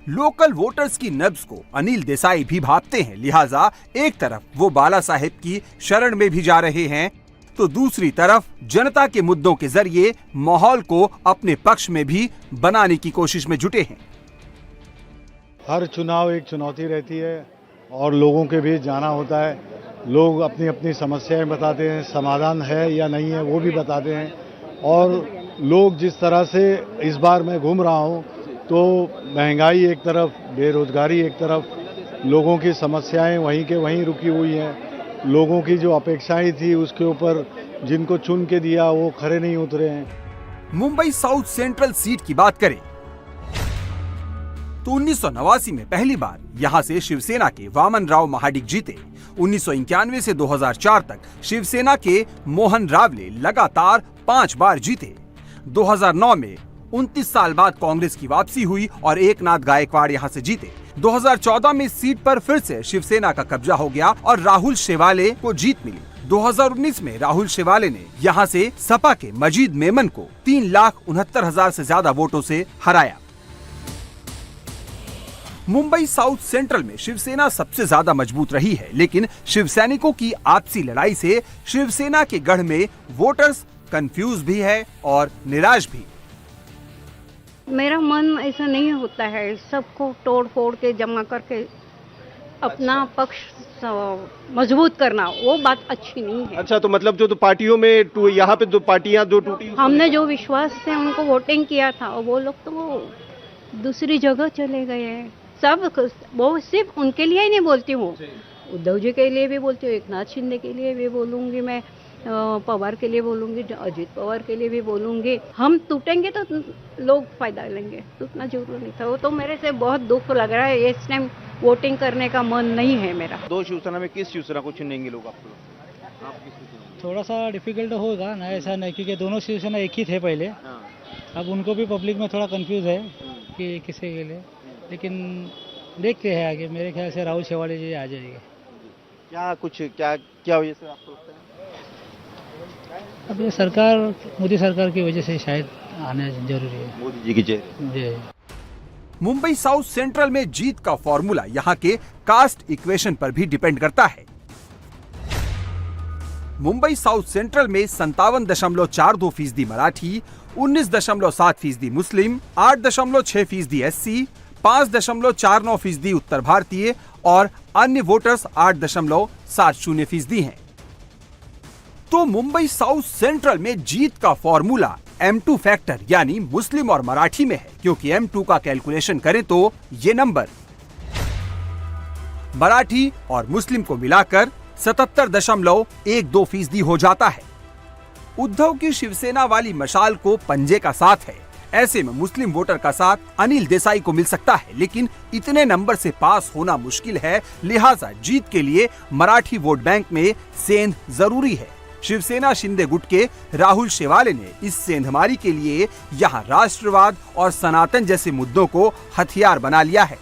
Local voters की नब्ज को अनिल देसाई भी भांपते हैं, लिहाजा एक तरफ वो बाला साहेब की शरण में भी जा रहे हैं तो दूसरी तरफ जनता के मुद्दों के जरिए माहौल को अपने पक्ष में भी बनाने की कोशिश में जुटे हैं। हर चुनाव एक चुनौती रहती है और लोगों के बीच जाना होता है। लोग अपनी अपनी समस्याएं बताते हैं, समाधान है या नहीं है वो भी बताते हैं। और लोग जिस तरह से इस बार मैं घूम रहा हूं तो महंगाई एक तरफ, बेरोजगारी एक तरफ, लोगों की समस्याएं वहीं के वहीं रुकी हुई हैं। लोगों की जो अपेक्षाएं थी उसके ऊपर जिनको चुन के दिया वो खरे नहीं उतरे हैं। मुंबई साउथ सेंट्रल सीट की बात करें तो 1989 में पहली बार यहां से शिवसेना के वामन राव महाडिक जीते। 1991 से 2004 तक शिवसेना के मोहन रावले लगातार 5 बार जीते। 2009 में 29 साल बाद कांग्रेस की वापसी हुई और एकनाथ गायकवाड़ यहां से जीते। 2014 में इस सीट पर फिर से शिवसेना का कब्जा हो गया और राहुल शेवाले को जीत मिली। 2019 में राहुल शेवाले ने यहां से सपा के मजीद मेमन को 3,69,000 से ज्यादा वोटों से हराया। मुंबई साउथ सेंट्रल में शिवसेना सबसे ज्यादा मजबूत रही है, लेकिन शिवसैनिकों की आपसी लड़ाई से शिवसेना के गढ़ में वोटर्स कंफ्यूज भी है और निराश भी। मेरा मन ऐसा नहीं होता है सबको तोड़ फोड़ के जमा करके अपना पक्ष मजबूत करना, वो बात अच्छी नहीं है। अच्छा, तो मतलब जो पार्टियों में यहाँ पे दो पार्टियां टूटी, हमने जो विश्वास से उनको वोटिंग किया था वो लोग तो दूसरी जगह चले गए हैं। सब वो सिर्फ उनके लिए ही नहीं बोलती हूँ, उद्धव जी के लिए भी बोलती हूँ, एकनाथ शिंदे के लिए भी बोलूंगी, मैं पवार के लिए बोलूंगी, अजित पवार के लिए भी बोलूंगी। हम टूटेंगे तो लोग फायदा लेंगे, टूटना जरूरी नहीं था। वो तो मेरे से बहुत दुख लग रहा है, इस टाइम वोटिंग करने का मन नहीं है मेरा। दो शिवसेना में किस शिवसेना को चुनेंगे लोग? आप थोड़ा सा डिफिकल्ट होगा ना, ऐसा नहीं, क्योंकि दोनों शिवसेना एक ही थे पहले। अब उनको भी पब्लिक में थोड़ा कंफ्यूज है कि किसे के लिए, लेकिन देखते हैं आगे। मेरे ख्याल से राहुल शेवाले जी आ जाएंगे। क्या वजह से आपको लगता है? अब ये सरकार, मोदी सरकार की वजह से शायद आना जरूरी है। मोदी जी की जय। मुंबई साउथ सेंट्रल में जीत का फॉर्मूला यहाँ के कास्ट इक्वेशन पर भी डिपेंड करता है। मुंबई साउथ सेंट्रल में 57.42% मराठी, 19.7% मुस्लिम, 8.6% SC, 5.49% उत्तर भारतीय और अन्य वोटर्स 8.70% हैं। तो मुंबई साउथ सेंट्रल में जीत का फॉर्मूला M2 फैक्टर यानी मुस्लिम और मराठी में है, क्योंकि M2 का कैलकुलेशन करें तो ये नंबर मराठी और मुस्लिम को मिलाकर 77.12% हो जाता है। उद्धव की शिवसेना वाली मशाल को पंजे का साथ है, ऐसे में मुस्लिम वोटर का साथ अनिल देसाई को मिल सकता है, लेकिन इतने नंबर से पास होना मुश्किल है, लिहाजा जीत के लिए मराठी वोट बैंक में सेंध जरूरी है। शिवसेना शिंदे गुट के राहुल शेवाले ने इस सेंधमारी के लिए यहाँ राष्ट्रवाद और सनातन जैसे मुद्दों को हथियार बना लिया है।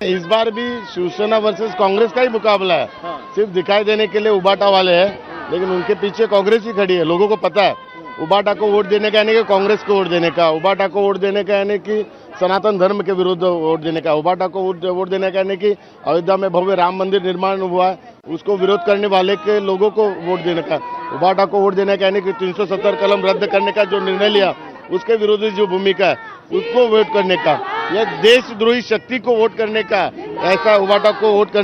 इस बार भी शिवसेना वर्सेस कांग्रेस का ही मुकाबला है। सिर्फ दिखाई देने के लिए उबाटा वाले हैं, लेकिन उनके पीछे कांग्रेस ही खड़ी है। लोगों को पता है उबाटा को वोट देने का यानी कि कांग्रेस को वोट देने का, उबाटा को वोट देने का यानी कि सनातन धर्म के विरुद्ध वोट देने का, उबाटा को वोट देने का यानी कि अयोध्या में भव्य राम मंदिर निर्माण हुआ है उसको विरोध करने वाले के लोगों को वोट देने का, उबाटा को वोट देने का यानी कि 370 कलम रद्द करने का जो निर्णय लिया उसके विरोधी जो भूमिका है उसको वोट करने का, यह देशद्रोही शक्ति को वोट करने का, ऐसा उबाटा को वोट करने